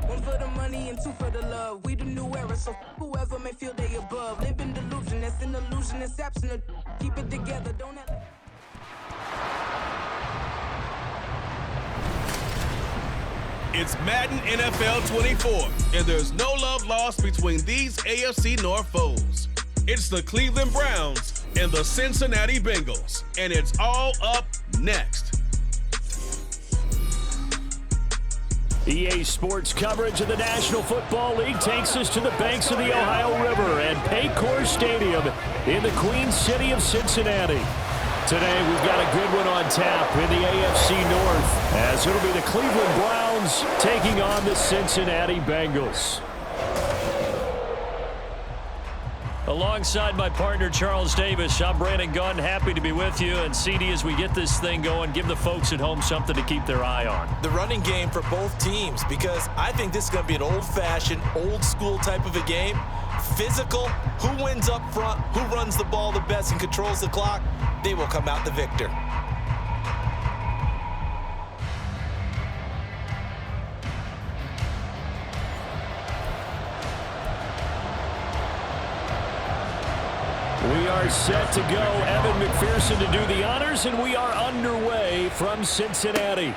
One for the money and two for the love. We the new era, so whoever may feel they above. Live in delusion, that's an illusion, it's absent. Keep it together, don't have... It's Madden NFL 24, and there's no love lost between these AFC North foes. It's the Cleveland Browns and the Cincinnati Bengals, and it's all up next. EA Sports coverage of the National Football League takes us to the banks of the Ohio River and Paycor Stadium in the Queen City of Cincinnati. Today, we've got a good one on tap in the AFC North, as it'll be the Cleveland Browns taking on the Cincinnati Bengals. Alongside my partner, Charles Davis, I'm Brandon Gunn, happy to be with you. And CD, as we get this thing going, give the folks at home something to keep their eye on. The running game for both teams, because I think this is going to be an old-fashioned, old-school type of a game. Physical, who wins up front, who runs the ball the best and controls the clock, they will come out the victor. We are set to go. Evan McPherson to do the honors, and we are underway from Cincinnati.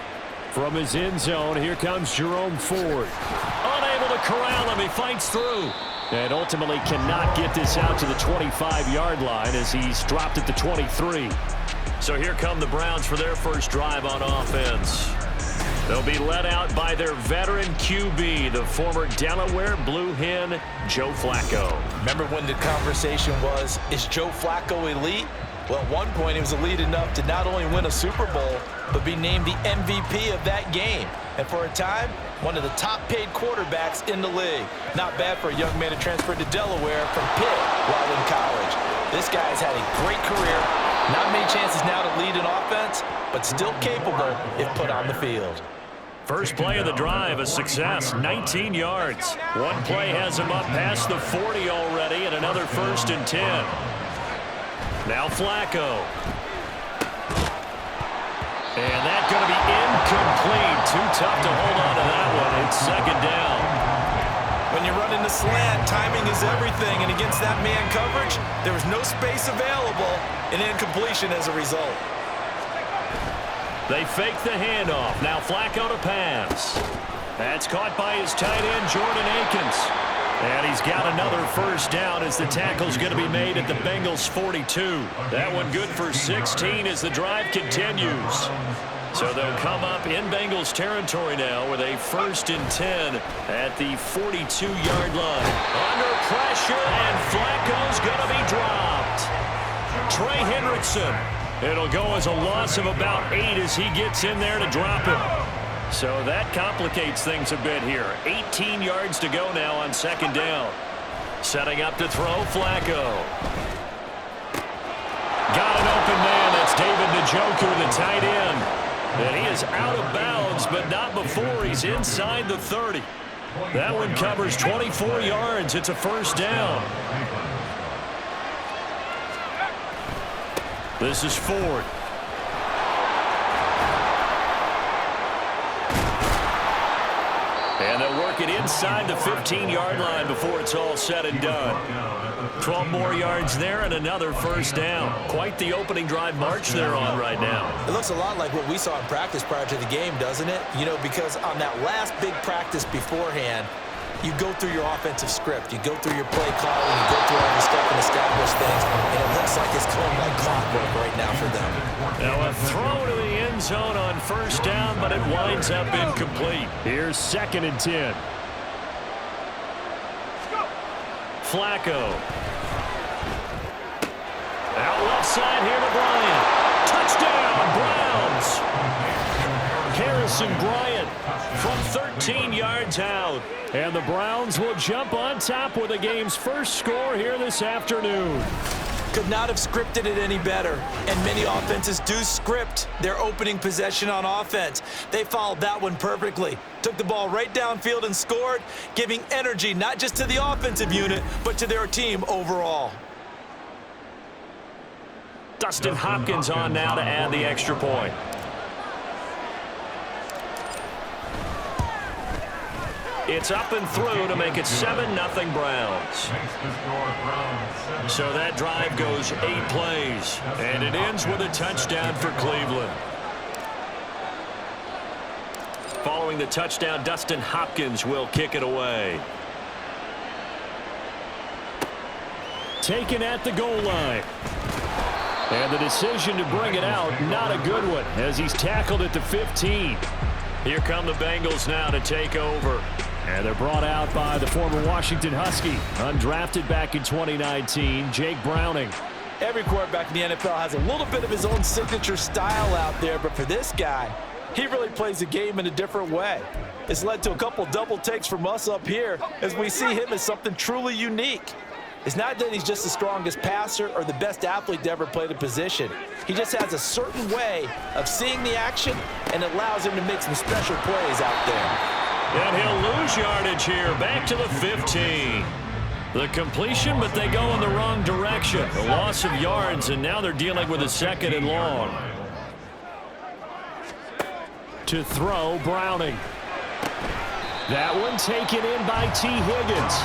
From his end zone, here comes Jerome Ford. Unable to corral him, he fights through. And ultimately cannot get this out to the 25-yard line as he's dropped at the 23. So here come the Browns for their first drive on offense. They'll be led out by their veteran QB, the former Delaware Blue Hen, Joe Flacco. Remember when the conversation was, is Joe Flacco elite? Well, at one point, he was elite enough to not only win a Super Bowl, but be named the MVP of that game. And for a time, one of the top-paid quarterbacks in the league. Not bad for a young man who transferred to Delaware from Pitt while in college. This guy's had a great career. Not many chances now to lead an offense, but still capable if put on the field. First play of the drive, a success, 19 yards. One play has him up past the 40 already, and another 1st and 10. Now Flacco. And that's going to be incomplete. Too tough to hold on to that one. It's 2nd down. When you run in the slant, timing is everything, and against that man coverage, there was no space available, and incompletion as a result. They fake the handoff. Now Flacco to pass. That's caught by his tight end, Jordan Akins. And he's got another 1st down as the tackle's going to be made at the Bengals' 42. That one good for 16 as the drive continues. So they'll come up in Bengals territory now with a 1st and 10 at the 42-yard line. Under pressure, and Flacco's going to be dropped. Trey Hendrickson. It'll go as a loss of about 8 as he gets in there to drop him. So that complicates things a bit here. 18 yards to go now on 2nd down. Setting up to throw, Flacco. Got an open man. That's David Njoku, the tight end. And he is out of bounds, but not before he's inside the 30. That one covers 24 yards. It's a 1st down. This is Ford. And they'll work it inside the 15-yard line before it's all said and done. 12 more yards there and another 1st down. Quite the opening drive march they're on right now. It looks a lot like what we saw in practice prior to the game, doesn't it? You know, because on that last big practice beforehand, you go through your offensive script. You go through your play calling. You go through all the stuff and establish things. And it looks like it's going like clockwork right now for them. Now a throw to the end zone on 1st down, but it winds up incomplete. Here's 2nd and 10. Flacco. Out left side here to Bryant. Touchdown, Browns. Harrison Bryant from 13 yards out. And the Browns will jump on top with the game's first score here this afternoon. Could not have scripted it any better. And many offenses do script their opening possession on offense. They followed that one perfectly. Took the ball right downfield and scored, giving energy not just to the offensive unit, but to their team overall. Dustin Hopkins on now to add the extra point. It's up and through to make it 7-0 Browns. So that drive goes 8 plays, and it ends with a touchdown for Cleveland. Following the touchdown, Dustin Hopkins will kick it away. Taken at the goal line. And the decision to bring it out, not a good one, as he's tackled at the 15. Here come the Bengals now to take over. And they're brought out by the former Washington Husky, undrafted back in 2019, Jake Browning. Every quarterback in the NFL has a little bit of his own signature style out there, but for this guy, he really plays the game in a different way. It's led to a couple double takes from us up here as we see him as something truly unique. It's not that he's just the strongest passer or the best athlete to ever play the position. He just has a certain way of seeing the action, and it allows him to make some special plays out there. And he'll lose yardage here, back to the 15. The completion, but they go in the wrong direction. A loss of yards, and now they're dealing with a 2nd and long. To throw, Browning. That one taken in by T. Higgins.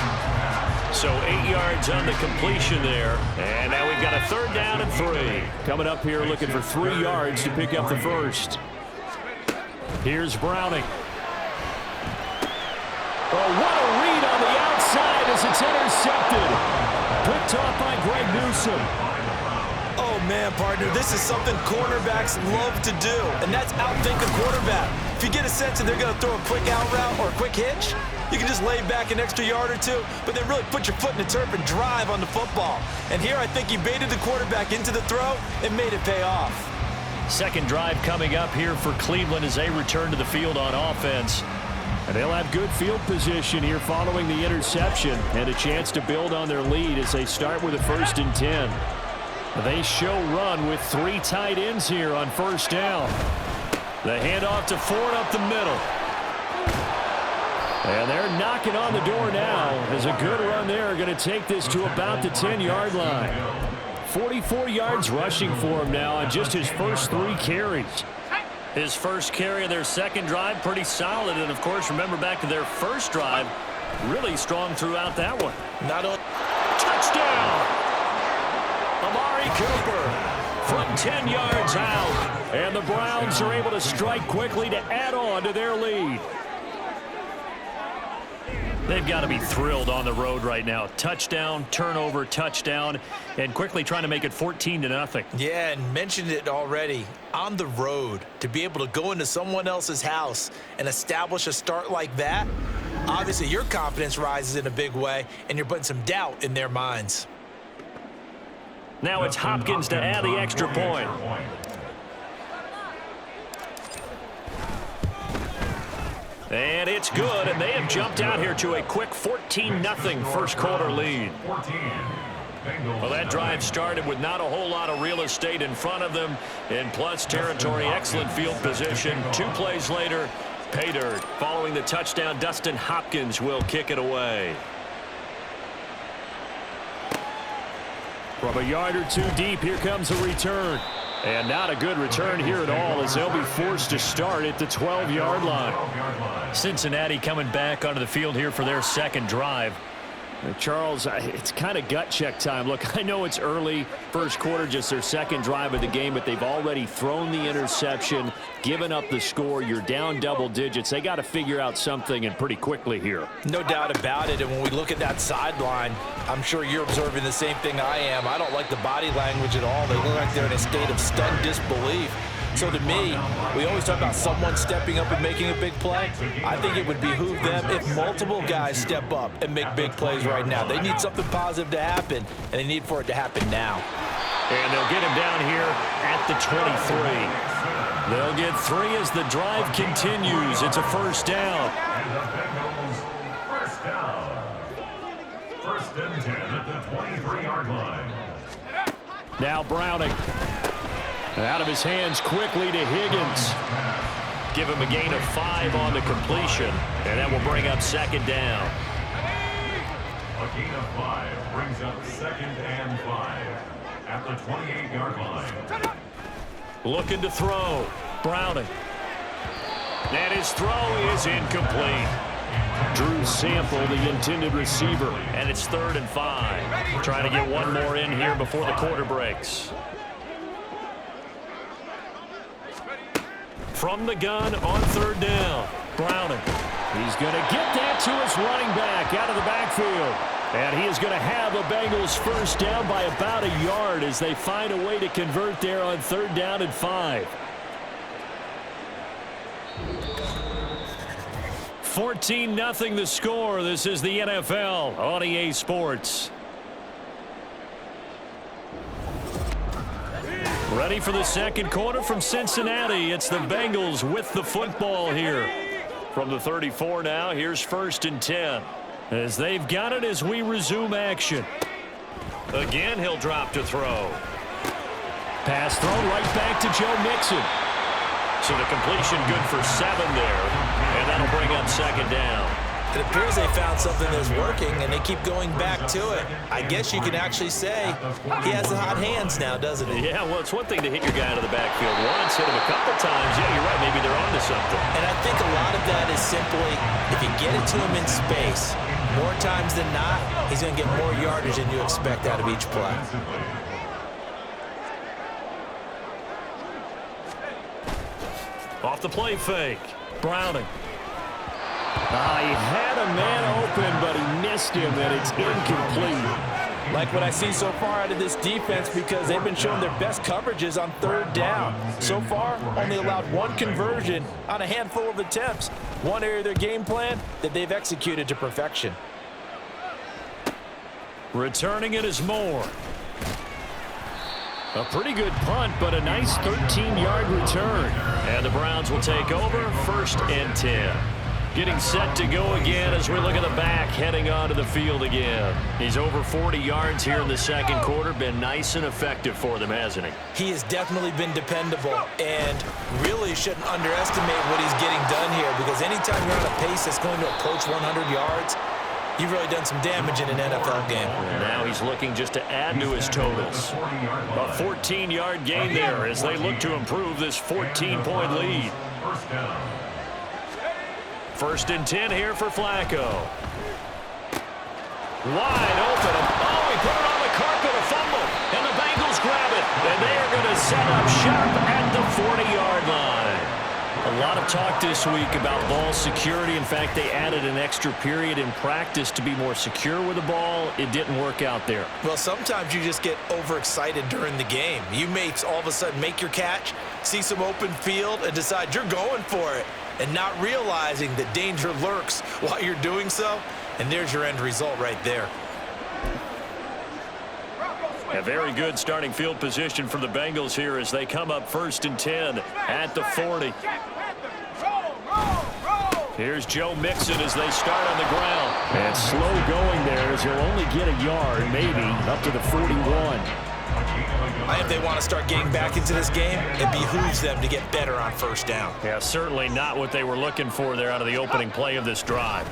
So 8 yards on the completion there. And now we've got a 3rd down and 3. Coming up here looking for 3 yards to pick up the first. Here's Browning. Oh, what a read on the outside as it's intercepted. Picked off by Greg Newsome. Oh, man, partner, this is something cornerbacks love to do, and that's outthink a quarterback. If you get a sense that they're going to throw a quick out route or a quick hitch, you can just lay back an extra yard or two, but then really put your foot in the turf and drive on the football. And here I think he baited the quarterback into the throw and made it pay off. Second drive coming up here for Cleveland as they return to the field on offense. And they'll have good field position here following the interception and a chance to build on their lead as they start with a 1st and 10. They show run with 3 tight ends here on 1st down. The handoff to Ford up the middle. And they're knocking on the door now as a good run there. Going to take this to about the 10-yard line. 44 yards rushing for him now on just his first 3 carries. His first carry of their second drive, pretty solid. And, of course, remember back to their first drive, really strong throughout that one. Not a touchdown! Amari Cooper from 10 yards out. And the Browns are able to strike quickly to add on to their lead. They've got to be thrilled on the road right now. Touchdown, turnover, touchdown, and quickly trying to make it 14-0. Yeah, and mentioned it already. On the road, to be able to go into someone else's house and establish a start like that, obviously your confidence rises in a big way, and you're putting some doubt in their minds. Now it's Hopkins to add the extra point. And it's good, and they have jumped out here to a quick 14-0 first quarter lead. Well, that drive started with not a whole lot of real estate in front of them. In plus territory, excellent field position. 2 plays later, pay dirt. Following the touchdown, Dustin Hopkins will kick it away. From a yard or 2 deep, here comes a return. And not a good return here at all as they'll be forced to start at the 12-yard line. Cincinnati coming back onto the field here for their second drive. Charles, it's kind of gut check time. Look, I know it's early, first quarter, just their second drive of the game, but they've already thrown the interception, given up the score. You're down double digits. They got to figure out something, and pretty quickly here. No doubt about it, and when we look at that sideline, I'm sure you're observing the same thing I am. I don't like the body language at all. They look like they're in a state of stunned disbelief. So to me, we always talk about someone stepping up and making a big play. I think it would behoove them if multiple guys step up and make big plays right now. They need something positive to happen, and they need for it to happen now. And they'll get him down here at the 23. They'll get 3 as the drive continues. It's a first down. First and 10 at the 23-yard line. Now Browning. Out of his hands quickly to Higgins. Give him a gain of 5 on the completion, and that will bring up second down. A gain of 5 brings up 2nd and 5 at the 28-yard line. Looking to throw. Browning. And his throw is incomplete. Drew Sample, the intended receiver. And it's 3rd and 5. Trying to get one more in here before the quarter breaks. From the gun on 3rd down. Browning. He's going to get that to his running back out of the backfield. And he is going to have a Bengals first down by about a yard as they find a way to convert there on 3rd down and 5. 14-0 the score. This is the NFL on EA Sports. Ready for the second quarter from Cincinnati. It's the Bengals with the football here. From the 34 now, here's 1st and 10. As they've got it as we resume action. Again, he'll drop to throw. Pass thrown right back to Joe Mixon. So the completion good for 7 there. And that'll bring up 2nd down. It appears they found something that's working, and they keep going back to it. I guess you can actually say he has the hot hands now, doesn't he? Yeah, well, it's one thing to hit your guy out of the backfield once, hit him a couple times. Yeah, you're right. Maybe they're onto something. And I think a lot of that is simply if you get it to him in space, more times than not, he's going to get more yardage than you expect out of each play. Off the play fake. Browning. He had a man open, but he missed him, and it's incomplete. Like what I see so far out of this defense because they've been showing their best coverages on 3rd down. So far, only allowed 1 conversion on a handful of attempts. One area of their game plan that they've executed to perfection. Returning it is Moore. A pretty good punt, but a nice 13-yard return. And the Browns will take over 1st and 10. Getting set to go again as we look at the back heading onto the field again. He's over 40 yards here in the second quarter. Been nice and effective for them, hasn't he? He has definitely been dependable and really shouldn't underestimate what he's getting done here because anytime you're on a pace that's going to approach 100 yards, you've really done some damage in an NFL game. And now he's looking just to add to his totals. A 14-yard gain there as they look to improve this 14-point lead. 1st and 10 here for Flacco. Wide open. Oh, he put it on the carpet, a fumble. And the Bengals grab it. And they are going to set up shop at the 40-yard line. A lot of talk this week about ball security. In fact, they added an extra period in practice to be more secure with the ball. It didn't work out there. Well, sometimes you just get overexcited during the game. You may all of a sudden make your catch, see some open field, and decide you're going for it, and not realizing that danger lurks while you're doing so. And there's your end result right there. A very good starting field position for the Bengals here as they come up 1st and 10 at the 40. Here's Joe Mixon as they start on the ground. And slow going there as he'll only get a yard, maybe, up to the 41. I think if they want to start getting back into this game, it behooves them to get better on 1st down. Yeah, certainly not what they were looking for there out of the opening play of this drive.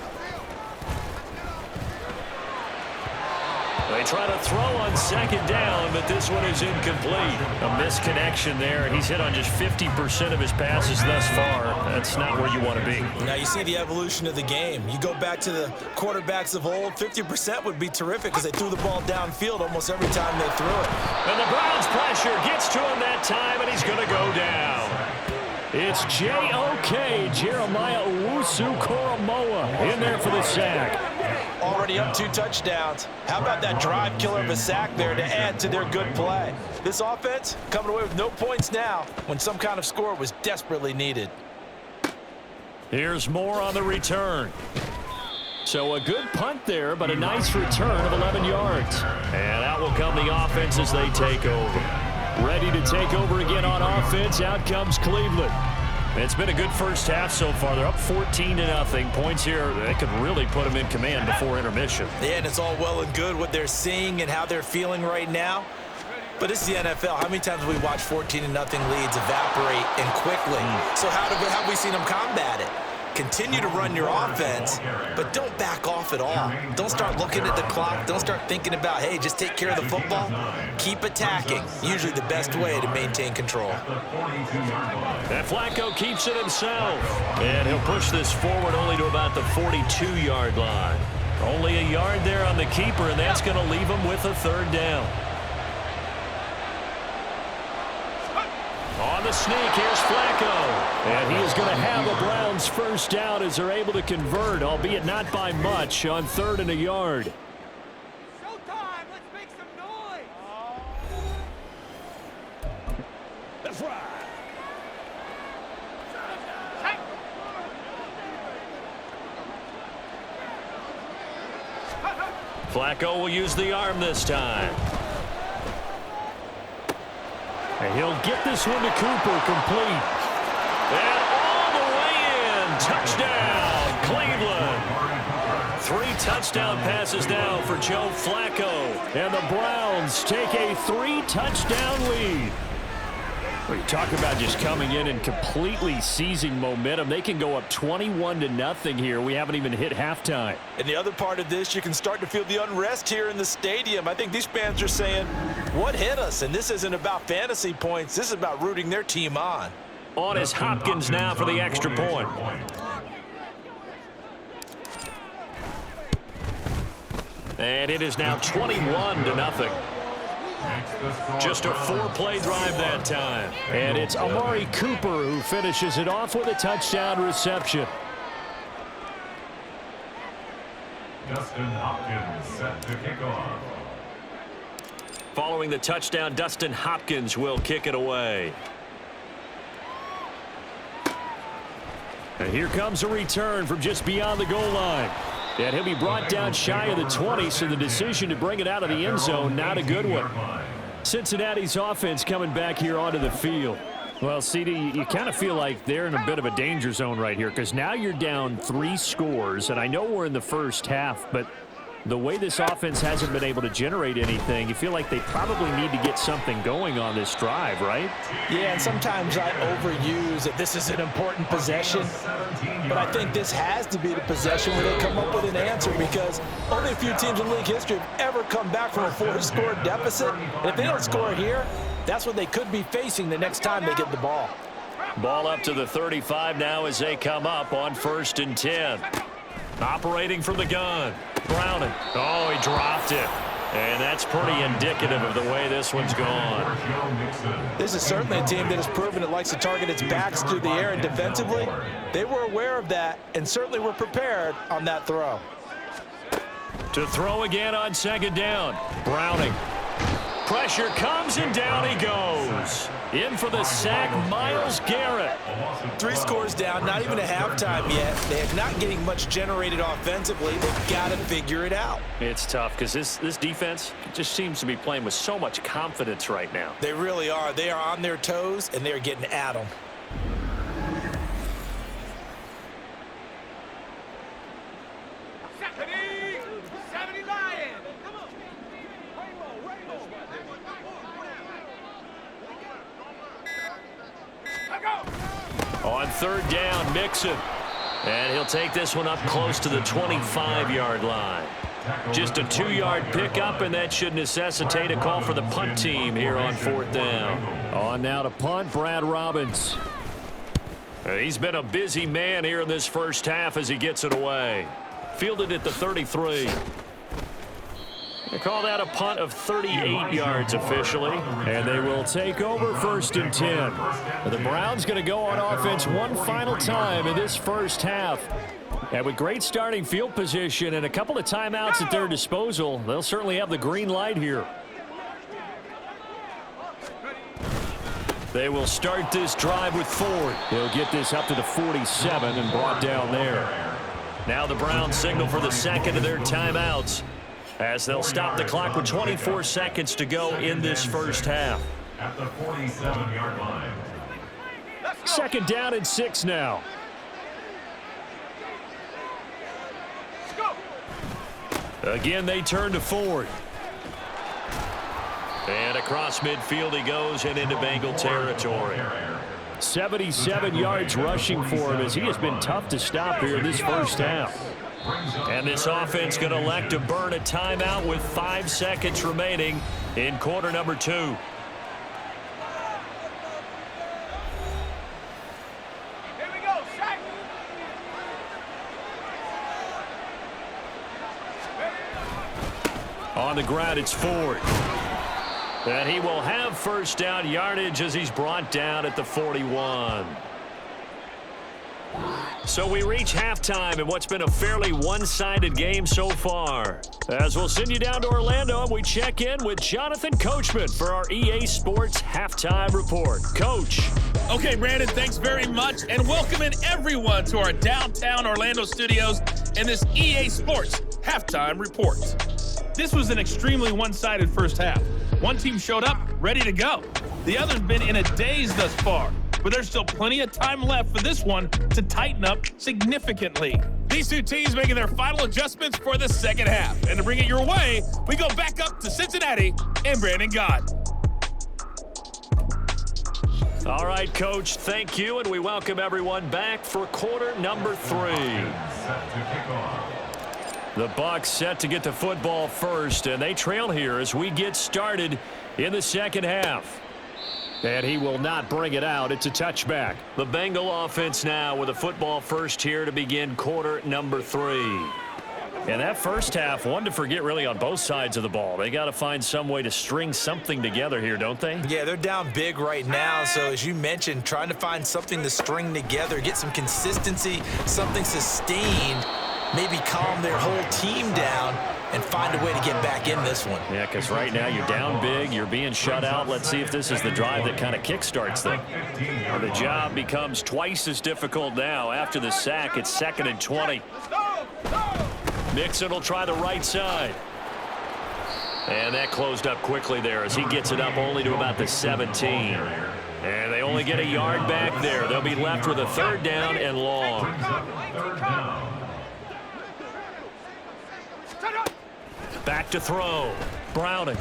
They try to throw on 2nd down, but this one is incomplete. A misconnection there. He's hit on just 50% of his passes thus far. That's not where you want to be. Now you see the evolution of the game. You go back to the quarterbacks of old, 50% would be terrific because they threw the ball downfield almost every time they threw it. And the Browns pressure gets to him that time, and he's going to go down. It's J.O.K. Jeremiah Owusu-Koramoah in there for the sack. Already up 2 touchdowns. How about that drive killer of a sack there to add to their good play? This offense coming away with no points now when some kind of score was desperately needed. Here's Moore on the return. So a good punt there, but a nice return of 11 yards. And out will come the offense as they take over. Ready to take over again on offense. Out comes Cleveland. It's been a good first half so far. They're up 14-0. Points here, they could really put them in command before intermission. Yeah, and it's all well and good what they're seeing and how they're feeling right now. But this is the NFL. How many times have we watched 14-0 leads evaporate and quickly? So how have we seen them combat it? continue to run your offense, but don't back off at all. Don't start looking at the clock. Don't start thinking about, hey, just take care of the football. Keep attacking. Usually the best way to maintain control. And Flacco keeps it himself. And he'll push this forward only to about the 42-yard line. Only a yard there on the keeper, and that's going to leave him with a third down. On the sneak, here's Flacco. And he is going to have a Browns first down as they're able to convert, albeit not by much, on 3rd and a yard. Showtime! Let's make some noise! That's right. Flacco will use the arm this time. And he'll get this one to Cooper, complete. And all the way in. Touchdown, Cleveland. 3 touchdown passes now for Joe Flacco. And the Browns take a 3-touchdown lead. Well, you talk about just coming in and completely seizing momentum. They can go up 21-0 here. We haven't even hit halftime. And the other part of this, you can start to feel the unrest here in the stadium. I think these fans are saying, what hit us? And this isn't about fantasy points. This is about rooting their team on. On is Hopkins now for the extra point. And it is now 21-0. Just a 4-play drive that time. And it's Amari Cooper who finishes it off with a touchdown reception. Dustin Hopkins set to kick off. Following the touchdown, Dustin Hopkins will kick it away. And here comes a return from just beyond the goal line. And he'll be brought down shy of the 20, so the decision to bring it out of the end zone, not a good one. Cincinnati's offense coming back here onto the field. Well, CD, you kind of feel like they're in a bit of a danger zone right here because now you're down 3 scores, and I know we're in the first half, but the way this offense hasn't been able to generate anything, you feel like they probably need to get something going on this drive, right? Yeah, and sometimes I overuse that this is an important possession, but I think this has to be the possession where they come up with an answer because only a few teams in league history have ever come back from a 4-score deficit, and if they don't score here, that's what they could be facing the next time they get the ball. Ball up to the 35 now as they come up on 1st and 10. Operating from the gun. Browning. Oh, he dropped it. And that's pretty indicative of the way this one's gone. This is certainly a team that has proven it likes to target its backs through the air and defensively. They were aware of that and certainly were prepared on that throw. To throw again on 2nd down. Browning. Pressure comes and down he goes. In for the sack, Myles Garrett. 3 scores down, not even a halftime yet. They are not getting much generated offensively. They've got to figure it out. It's tough because this defense just seems to be playing with so much confidence right now. They really are. They are on their toes, and they're getting at them. On 3rd down, Mixon. And he'll take this one up close to the 25-yard line. Just a 2-yard pickup, and that should necessitate a call for the punt team here on 4th down. On now to punt, Brad Robbins. He's been a busy man here in this first half as he gets it away. Fielded at the 33. They call that a punt of 38 yards officially. And they will take over 1st and 10. The Browns going to go on offense one final time in this first half. And with great starting field position and a couple of timeouts at their disposal, they'll certainly have the green light here. They will start this drive with Ford. They'll get this up to the 47 and brought down there. Now the Browns signal for the second of their timeouts, as they'll stop the clock with 24 seconds to go in this first half. At the 47-yard line. 2nd down and 6 now. Again, they turn to Ford. And across midfield he goes and into Bengal territory. 77 yards rushing for him as he has been tough to stop here this first half. And this offense going to elect to burn a timeout with 5 seconds remaining in quarter number 2. Here we go, sack. On the ground, it's Ford. And he will have first down yardage as he's brought down at the 41. So we reach halftime in what's been a fairly one-sided game so far. As we'll send you down to Orlando, we check in with Jonathan Coachman for our EA Sports Halftime Report. Coach. Okay, Brandon, thanks very much, and welcome in everyone to our downtown Orlando studios and this EA Sports Halftime Report. This was an extremely one-sided first half. One team showed up, ready to go. The other's been in a daze thus far, but there's still plenty of time left for this one to tighten up significantly. These two teams making their final adjustments for the second half. And to bring it your way, we go back up to Cincinnati and Brandon Gott. All right, Coach, thank you, and we welcome everyone back for quarter number 3. The Bucs set to get the football first, and they trail here as we get started in the second half. And he will not bring it out. It's a touchback. The Bengal offense now with a football first here to begin quarter number 3. And that first half, one to forget really on both sides of the ball. They got to find some way to string something together here, don't they? Yeah, they're down big right now. So as you mentioned, trying to find something to string together, get some consistency, something sustained, maybe calm their whole team down and find a way to get back in this one. Yeah, because right now you're down big, you're being shut out. Let's see if this is the drive that kind of kickstarts them. Well, the job becomes twice as difficult now. After the sack, it's 2nd and 20. Mixon will try the right side. And that closed up quickly there as he gets it up only to about the 17. And they only get a yard back there. They'll be left with a 3rd down and long. Back to throw. Browning.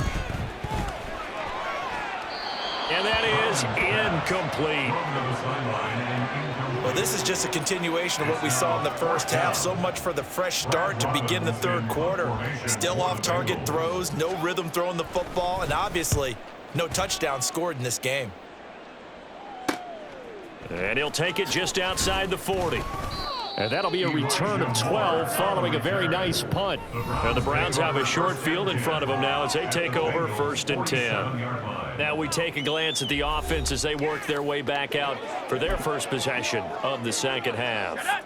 And that is incomplete. Well, this is just a continuation of what we saw in the first half. So much for the fresh start to begin the third quarter. Still off-target throws, no rhythm throwing the football, and obviously no touchdown scored in this game. And he'll take it just outside the 40. And that'll be a return of 12 following a very nice punt. And the Browns have a short field in front of them now as they take over 1st and 10. Now we take a glance at the offense as they work their way back out for their first possession of the second half.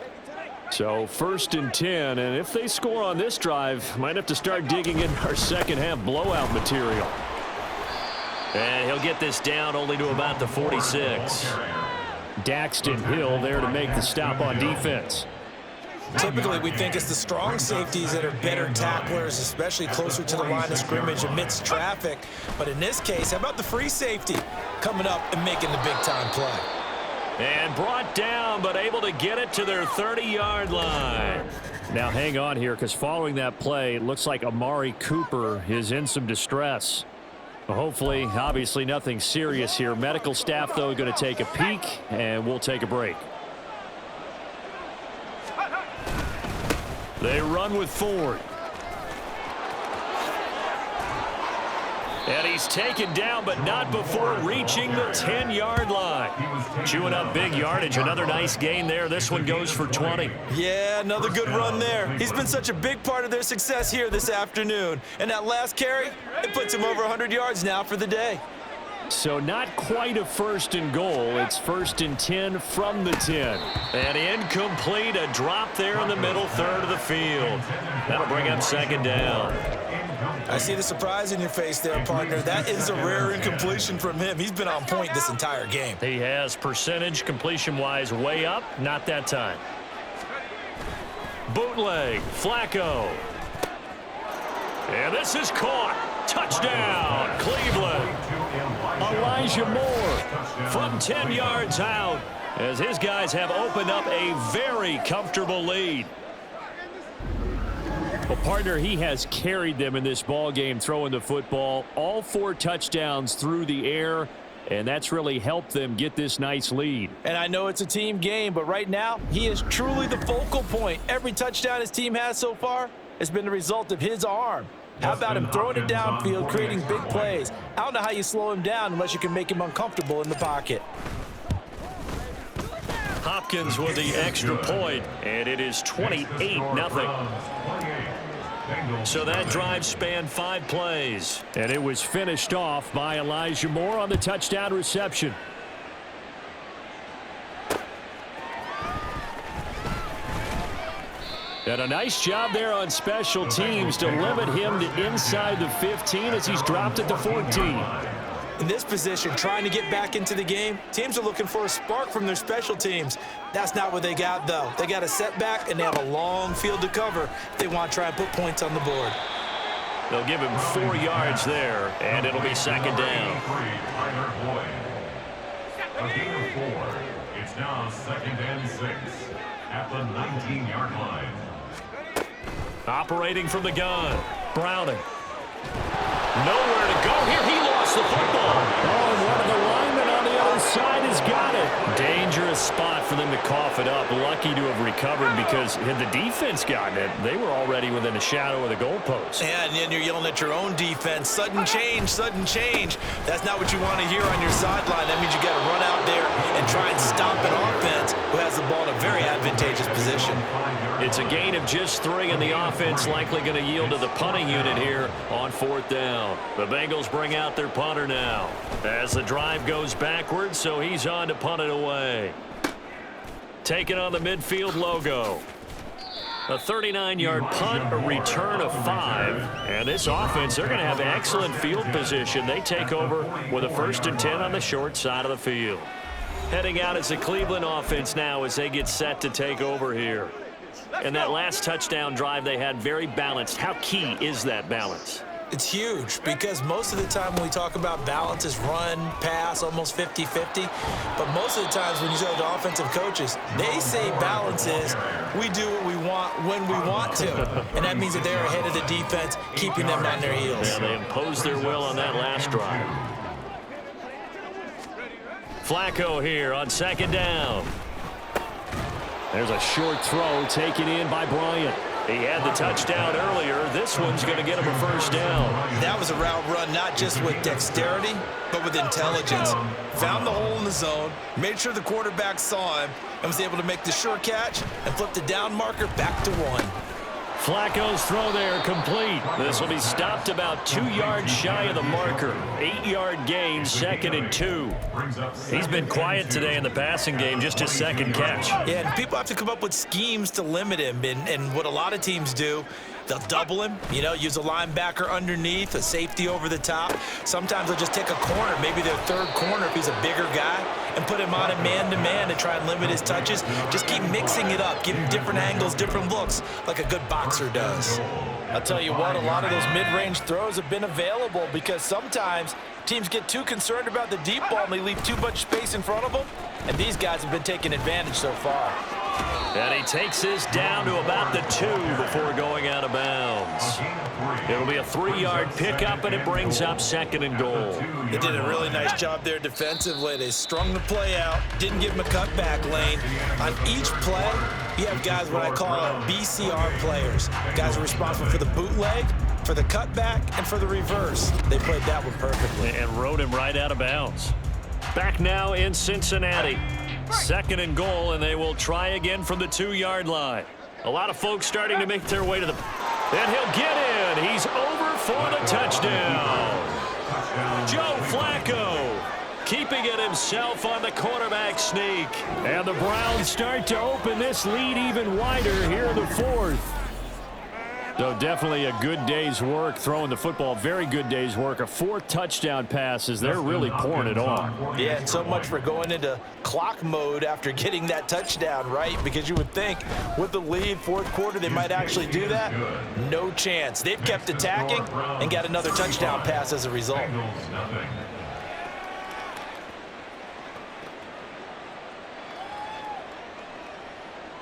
So 1st and 10, and if they score on this drive, might have to start digging in our second half blowout material. And he'll get this down only to about the 46. Daxton Hill there to make the stop on defense. Typically, we think it's the strong safeties that are better tacklers, especially closer to the line of scrimmage amidst traffic. But in this case, how about the free safety coming up and making the big-time play? And brought down, but able to get it to their 30-yard line. Now hang on here, because following that play, it looks like Amari Cooper is in some distress. Hopefully, obviously nothing serious here. Medical staff, though, going to take a peek, and we'll take a break. They run with Ford. And he's taken down, but not before reaching the 10-yard line. Chewing up big yardage. Another nice gain there. This one goes for 20. Yeah, another good run there. He's been such a big part of their success here this afternoon. And that last carry, it puts him over 100 yards now for the day. So not quite a 1st and goal. It's 1st and 10 from the 10. And incomplete. A drop there in the middle third of the field. That'll bring up 2nd down. I see the surprise in your face there, partner. That is a rare incompletion from him. He's been on point this entire game. He has percentage completion-wise way up. Not that time. Bootleg. Flacco. And this is caught. Touchdown, Cleveland. Elijah Moore from 10 yards out as his guys have opened up a very comfortable lead. Well, partner, he has carried them in this ball game throwing the football. All 4 touchdowns through the air. and that's really helped them get this nice lead. And I know it's a team game, but right now, he is truly the focal point. Every touchdown his team has so far has been the result of his arm. How about him throwing it downfield, creating big plays? I don't know how you slow him down unless you can make him uncomfortable in the pocket. Hopkins with the extra point, and it is 28-0. So that drive spanned 5 plays. And it was finished off by Elijah Moore on the touchdown reception. And a nice job there on special teams to limit him to inside the 15 as he's dropped at the 14. In this position, trying to get back into the game, teams are looking for a spark from their special teams. That's not what they got, though. They got a setback, and they have a long field to cover if they want to try and put points on the board. They'll give him 4 yards there, and it'll be second down. A gain of 4. It's now 2nd and 6 at the 19-yard line. Operating from the gun, Browning. Nowhere to go here. He lost the football. Oh, and one of the linemen on the other side has got it. Dangerous spot for them to cough it up. Lucky to have recovered because had the defense gotten it, they were already within a shadow of the goalpost. Yeah, and then you're yelling at your own defense. Sudden change, sudden change. That's not what you want to hear on your sideline. That means you got to run out there and try and stop an offense who has the ball in a very advantageous position. It's a gain of just 3, and the offense likely going to yield to the punting unit here on 4th down. The Bengals bring out their punter now as the drive goes backwards, so he's on to punt it away. Taking on the midfield logo. A 39-yard punt, a return of 5. And this offense, they're going to have excellent field position. They take over with a 1st and 10 on the short side of the field. Heading out is the Cleveland offense now as they get set to take over here. And that last touchdown drive they had very balanced. How key is that balance? It's huge because most of the time when we talk about balance is run, pass, almost 50-50. But most of the times when you talk to offensive coaches, they say balance is we do what we want when we want to. And that means that they're ahead of the defense, keeping them on their heels. Yeah, they imposed their will on that last drive. Flacco here on 2nd down. There's a short throw taken in by Bryant. He had the touchdown earlier. This one's going to get him a 1st down. That was a route run not just with dexterity, but with intelligence. Found the hole in the zone, made sure the quarterback saw him, and was able to make the sure catch and flip the down marker back to 1. Flacco's throw there complete. This will be stopped about 2 yards shy of the marker. 8-yard gain, 2nd and 2. He's been quiet today in the passing game, just his 2nd catch. Yeah, and people have to come up with schemes to limit him. And what a lot of teams do, they'll double him, use a linebacker underneath, a safety over the top. Sometimes they'll just take a corner, maybe their 3rd corner if he's a bigger guy, and put him on a man-to-man to try and limit his touches. Just keep mixing it up, give him different angles, different looks, like a good boxer does. I'll tell you what, a lot of those mid-range throws have been available because sometimes teams get too concerned about the deep ball and they leave too much space in front of them, and these guys have been taking advantage so far. And he takes this down to about the 2 before going out of bounds. It'll be a 3-yard pickup, and it brings up 2nd and goal. They did a really nice job there defensively. They strung the play out, didn't give him a cutback lane. On each play, you have guys what I call BCR players. Guys are responsible for the bootleg, for the cutback, and for the reverse. They played that one perfectly. And rode him right out of bounds. Back now in Cincinnati. 2nd and goal, and they will try again from the 2-yard line. A lot of folks starting to make their way to the... And he'll get in. He's over for the touchdown. Joe Flacco keeping it himself on the quarterback sneak. And the Browns start to open this lead even wider here in the 4th. So definitely a good day's work throwing the football. Very good day's work. A 4th touchdown passes. They're really pouring it on. Yeah, and so much for going into clock mode after getting that touchdown, right? Because you would think with the lead, 4th quarter, they might actually do that. No chance. They've kept attacking and got another touchdown pass as a result.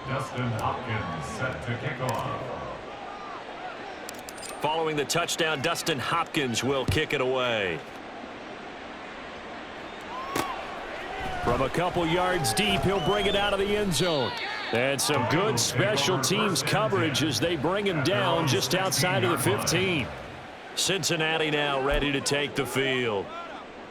Dustin Hopkins set to kick off. Following the touchdown, Dustin Hopkins will kick it away. From a couple yards deep, he'll bring it out of the end zone. And some good special teams coverage as they bring him down just outside of the 15. Cincinnati now ready to take the field.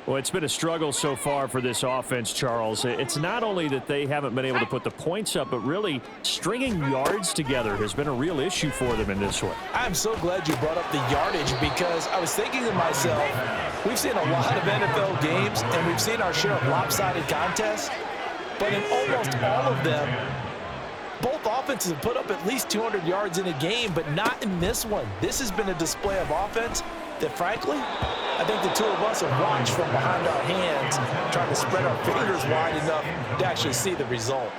Well, it's been a struggle so far for this offense, Charles. It's not only that they haven't been able to put the points up, but really stringing yards together has been a real issue for them in this one. I'm so glad you brought up the yardage because I was thinking to myself, we've seen a lot of NFL games and we've seen our share of lopsided contests, but in almost all of them, both offenses have put up at least 200 yards in a game, but not in this one. This has been a display of offense that, frankly, I think the two of us have watched from behind our hands, trying to spread our fingers wide enough to actually see the result.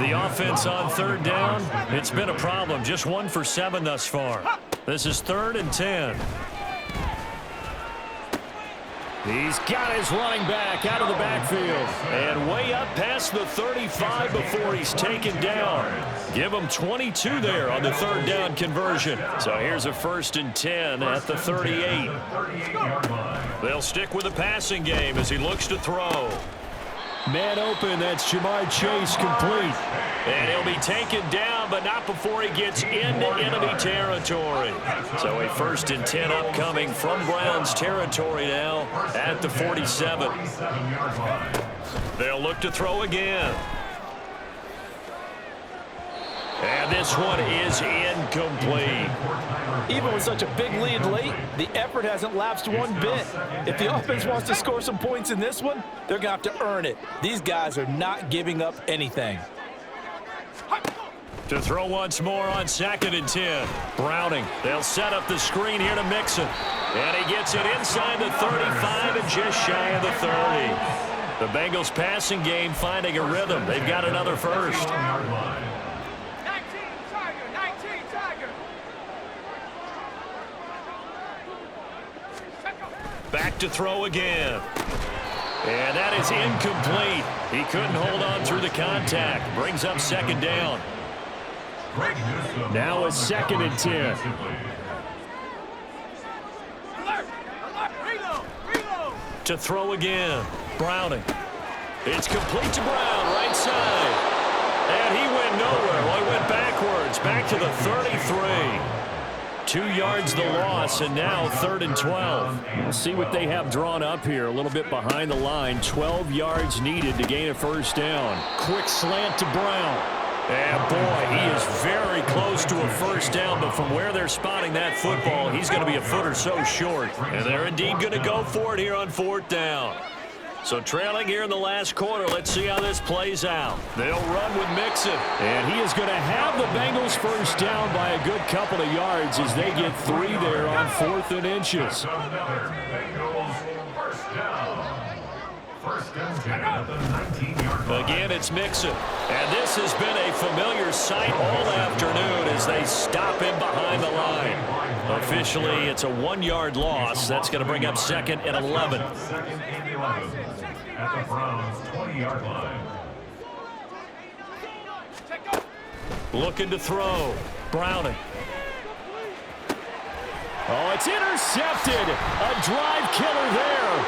The offense on third down, it's been a problem. Just 1 for 7 thus far. This is 3rd and 10. He's got his running back out of the backfield. And way up past the 35 before he's taken down. Give him 22 there on the 3rd down conversion. So here's a 1st and 10 at the 38. They'll stick with the passing game as he looks to throw. Man open, that's Jamar Chase, complete. And he'll be taken down, but not before he gets into enemy territory. So a 1st and 10 upcoming from Browns territory now at the 47. They'll look to throw again. And this one is incomplete. Even with such a big lead late, the effort hasn't lapsed one bit. If the offense wants to score some points in this one, they're going to have to earn it. These guys are not giving up anything. To throw once more on 2nd and 10. Browning. They'll set up the screen here to Mixon. And he gets it inside the 35 and just shy of the 30. The Bengals passing game finding a rhythm. They've got another first. Back to throw again. And that is incomplete. He couldn't hold on through the contact. Brings up 2nd down. Now a 2nd and 10. To throw again. Browning. It's complete to Brown, right side. And he went nowhere. Well, he went backwards. Back to the 33. 2 yards the loss, and now 3rd and 12. We'll see what they have drawn up here. A little bit behind the line. 12 yards needed to gain a 1st down. Quick slant to Brown. And boy, he is very close to a 1st down, but from where they're spotting that football, he's going to be a foot or so short. And they're indeed going to go for it here on 4th down. So trailing here in the last quarter, let's see how this plays out. They'll run with Mixon. And he is going to have the Bengals 1st down by a good couple of yards as they get 3 there on 4th and inches. Again, it's Mixon. And this has been a familiar sight all afternoon as they stop him behind the line. Officially, it's a 1-yard loss. That's going to bring up 2nd and 11. At the Browns' 20-yard line. Looking to throw. Browning. Oh, it's intercepted. A drive killer there.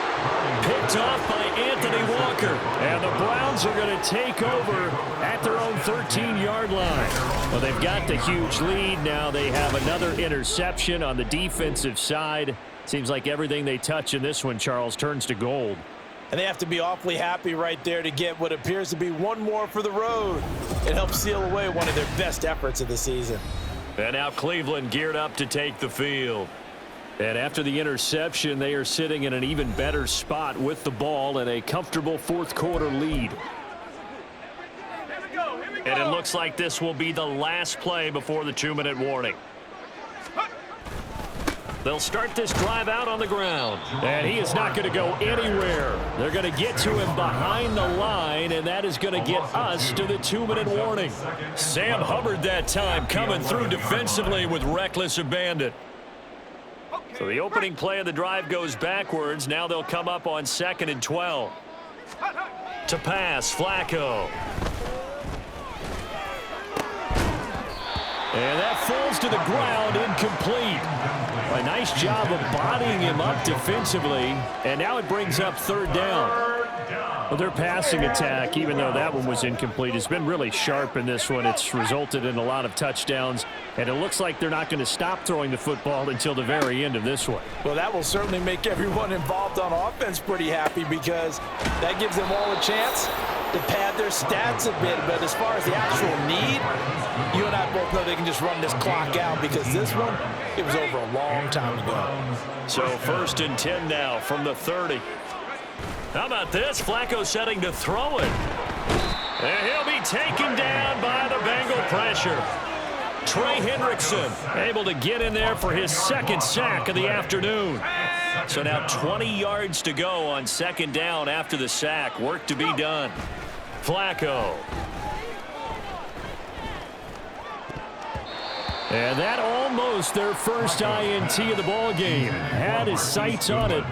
Picked off by Anthony Walker. And the Browns are going to take over at their own 13-yard line. Well, they've got the huge lead. Now they have another interception on the defensive side. Seems like everything they touch in this one, Charles, turns to gold. And they have to be awfully happy right there to get what appears to be one more for the road. It helps seal away one of their best efforts of the season. And now Cleveland geared up to take the field. And after the interception, they are sitting in an even better spot with the ball and a comfortable 4th quarter lead. And it looks like this will be the last play before the 2-minute warning. They'll start this drive out on the ground. And he is not going to go anywhere. They're going to get to him behind the line, and that is going to get us to the 2-minute warning. Sam Hubbard that time coming through defensively with reckless abandon. So the opening play of the drive goes backwards. Now they'll come up on 2nd and 12. To pass, Flacco. And that falls to the ground, incomplete. A nice job of bodying him up defensively. And now it brings up 3rd down. Well, their passing attack, even though that one was incomplete, has been really sharp in this one. It's resulted in a lot of touchdowns, and it looks like they're not going to stop throwing the football until the very end of this one. Well, that will certainly make everyone involved on offense pretty happy because that gives them all a chance to pad their stats a bit. But as far as the actual need, you and I both know they can just run this clock out because this one, it was over a long time ago. So 1st and 10 now from the 30. How about this? Flacco setting to throw it. And he'll be taken down by the Bengal pressure. Trey Hendrickson able to get in there for his 2nd sack of the afternoon. So now 20 yards to go on 2nd down after the sack. Work to be done. Flacco. And that almost their first INT of the ball game. Had his sights on it,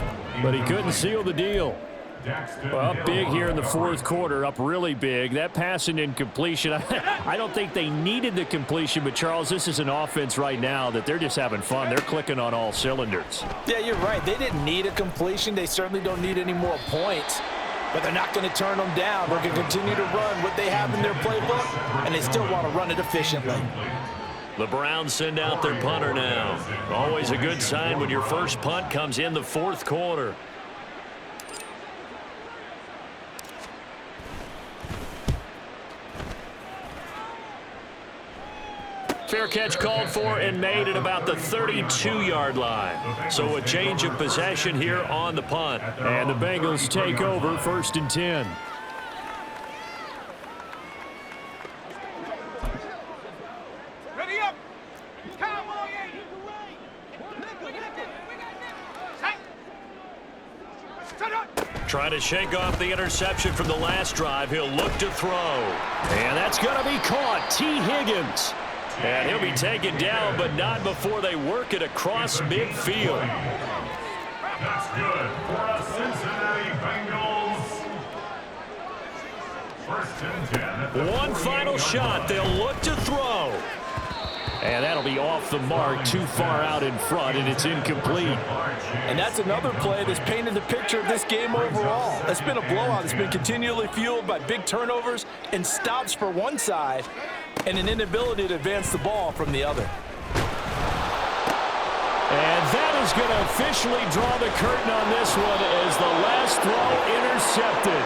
but he couldn't seal the deal. Well, up big here in the 4th quarter, up really big. That pass and incompletion, I don't think they needed the completion, but Charles, this is an offense right now that they're just having fun. They're clicking on all cylinders. Yeah, you're right. They didn't need a completion. They certainly don't need any more points, but they're not going to turn them down. They're going to continue to run what they have in their playbook, and they still want to run it efficiently. The Browns send out their punter now. Always a good sign when your first punt comes in the 4th quarter. Fair catch called for and made at about the 32-yard line. So a change of possession here on the punt. And the Bengals take over 1st and 10. Ready up. Cowboy. Trying to shake off the interception from the last drive. He'll look to throw. And that's going to be caught. T. Higgins. And he'll be taken down, but not before they work it across midfield. That's good for the Cincinnati Bengals. 1st and 10. One final shot. They'll look to throw. And that'll be off the mark, too far out in front, and it's incomplete. And that's another play that's painted the picture of this game overall. It's been a blowout. It's been continually fueled by big turnovers and stops for one side and an inability to advance the ball from the other. And that is going to officially draw the curtain on this one as the last throw intercepted.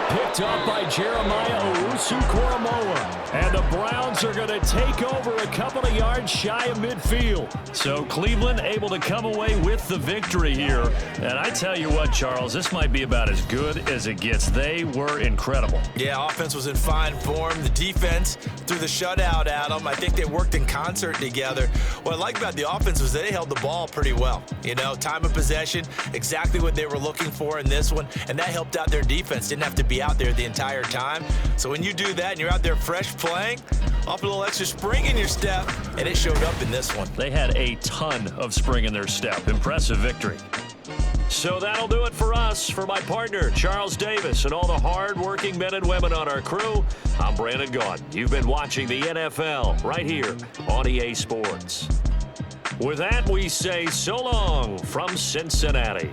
Picked up by Jeremiah Owusu-Koramoah. And the Browns are going to take over a couple of yards shy of midfield. So Cleveland able to come away with the victory here. And I tell you what, Charles, this might be about as good as it gets. They were incredible. Yeah, offense was in fine form. The defense threw the shutout at them. I think they worked in concert together. What I like about the offense was they held the ball pretty well. You know, time of possession, exactly what they were looking for in this one. And that helped out their defense. Didn't have to be out there the entire time. So when you do that and you're out there fresh playing, off a little extra spring in your step, and it showed up in this one. They had a ton of spring in their step. Impressive victory. So that'll do it for us. For my partner, Charles Davis, and all the hard-working men and women on our crew, I'm Brandon Gaudin. You've been watching the NFL right here on EA Sports. With that, we say so long from Cincinnati.